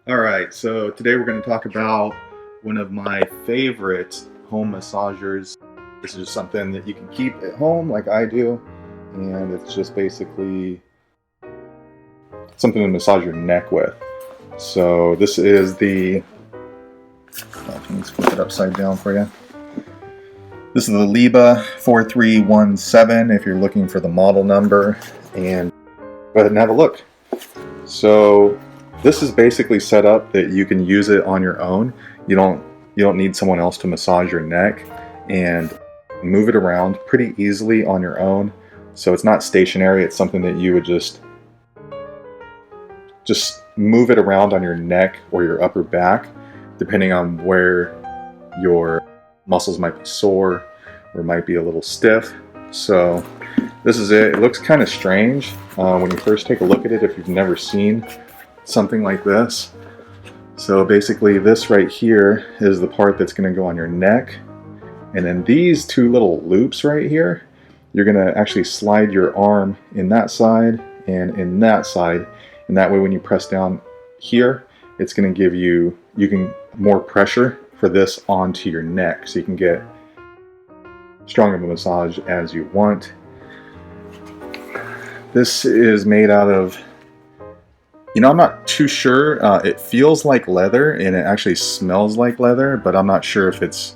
All right, so today we're going to talk about one of my favorite home massagers. This is something that you can keep at home like I do, and it's just basically something to massage your neck with. So this is the, let's flip it upside down for you. This is the LiBa 4317 if you're looking for the model number, and go ahead and have a look. So this is basically set up that you can use it on your own. You don't need someone else to massage your neck, and move it around pretty easily on your own. So it's not stationary. It's something that you would just move it around on your neck or your upper back, depending on where your muscles might be sore or might be a little stiff. So this is it. It looks kind of strange when you first take a look at it if you've never seen something like this. So basically this right here is the part that's going to go on your neck, and then these two little loops right here, you're going to actually slide your arm in that side and in that side, and that way when you press down here, it's going to give you more pressure for this onto your neck, so you can get strong of a massage as you want. This is made out of, I'm not too sure. It feels like leather and it actually smells like leather, but I'm not sure if it's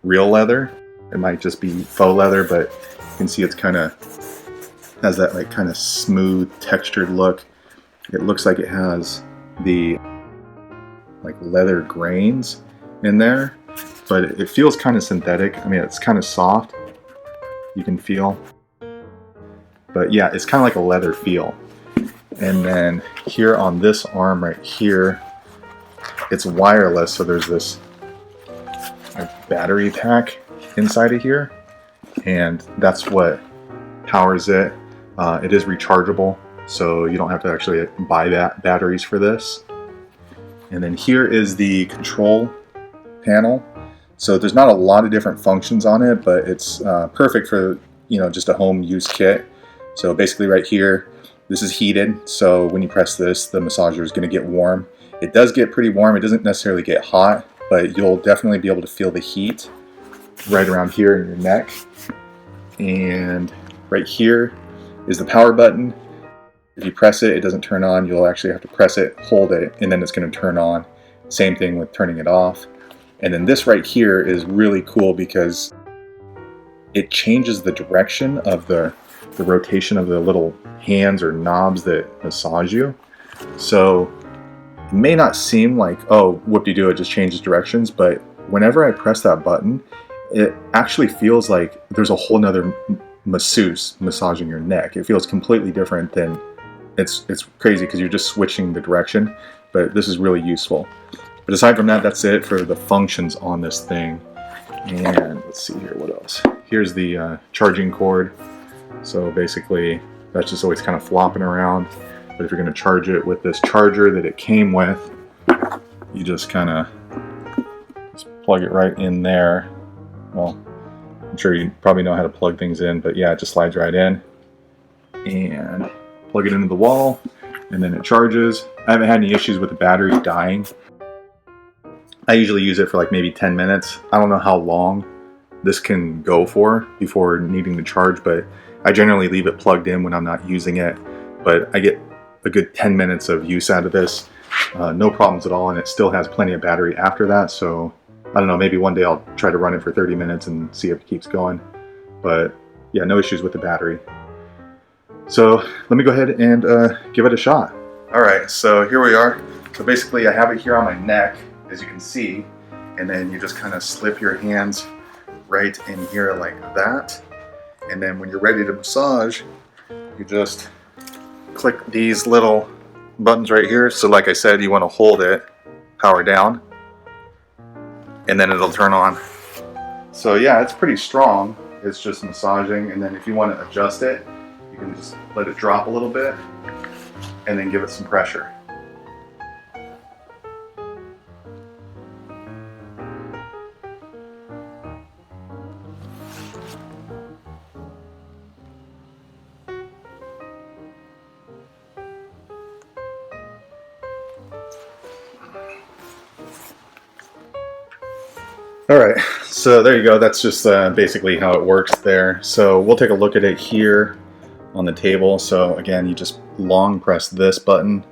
real leather. It might just be faux leather, but you can see it's kind of has that like kind of smooth textured look. It looks like it has the like leather grains in there, but it feels kind of synthetic. I mean, it's kind of soft, you can feel, but yeah, it's kind of like a leather feel. And then here on this arm right here, it's wireless, so there's this battery pack inside of here, and that's what powers it. It is rechargeable, so you don't have to actually buy batteries for this. And then here is the control panel. So there's not a lot of different functions on it, but it's perfect for just a home use kit. So basically right here, this is heated, so when you press this, the massager is going to get warm. It does get pretty warm. It doesn't necessarily get hot, but you'll definitely be able to feel the heat right around here in your neck. And right here is the power button. If you press it, it doesn't turn on. You'll actually have to press it, hold it, and then it's going to turn on. Same thing with turning it off. And then this right here is really cool because it changes the direction of the rotation of the little hands or knobs that massage you. So it may not seem like, oh, whoop-de-doo, it just changes directions, but whenever I press that button, it actually feels like there's a whole nother masseuse massaging your neck. It feels completely different than, it's crazy because you're just switching the direction, but this is really useful. But aside from that, that's it for the functions on this thing. And let's see here, what else? Here's the charging cord. So basically, that's just always kind of flopping around. But if you're going to charge it with this charger that it came with, you just kind of plug it right in there. Well, I'm sure you probably know how to plug things in, but yeah, it just slides right in. And plug it into the wall, and then it charges. I haven't had any issues with the battery dying. I usually use it for like maybe 10 minutes. I don't know how long this can go for before needing to charge, but I generally leave it plugged in when I'm not using it. But I get a good 10 minutes of use out of this. No problems at all, and it still has plenty of battery after that. So I don't know, maybe one day I'll try to run it for 30 minutes and see if it keeps going. But yeah, no issues with the battery. So let me go ahead and give it a shot. All right, so here we are. So basically I have it here on my neck, as you can see, and then you just kind of slip your hands right in here like that. And then when you're ready to massage, you just click these little buttons right here. So like I said, you want to hold it, power down, and then it'll turn on. So yeah, it's pretty strong. It's just massaging, and then if you want to adjust it, you can just let it drop a little bit and then give it some pressure. So there you go. That's just basically how it works there. So we'll take a look at it here on the table. So again, you just long press this button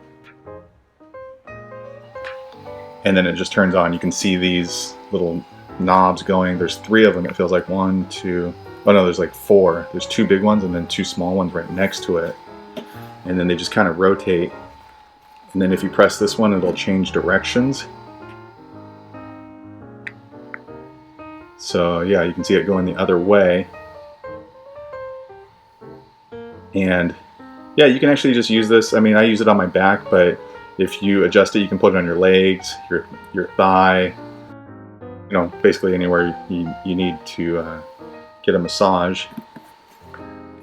and then it just turns on. You can see these little knobs going. There's 3 of them. It feels like 1, 2. Oh no, there's like 4. There's 2 big ones and then 2 small ones right next to it. And then they just kind of rotate. And then if you press this one, it'll change directions. So yeah, you can see it going the other way. And yeah, you can actually just use this. I mean, I use it on my back, but if you adjust it, you can put it on your legs, your thigh, you know, basically anywhere you need to get a massage.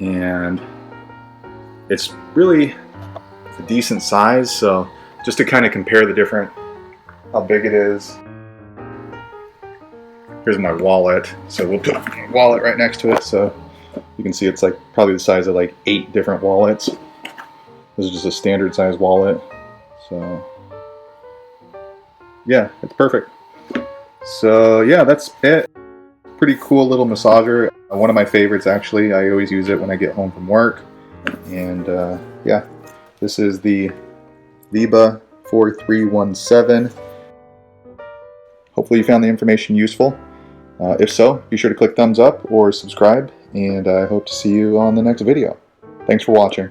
And it's really a decent size. So just to kind of compare the different, how big it is. Here's my wallet. So we'll put a wallet right next to it. So you can see it's like probably the size of like 8 different wallets. This is just a standard size wallet. So yeah, it's perfect. So yeah, that's it. Pretty cool little massager. One of my favorites actually. I always use it when I get home from work. And yeah, this is the LiBa 4317. Hopefully you found the information useful. If so, be sure to click thumbs up or subscribe, and I hope to see you on the next video. Thanks for watching.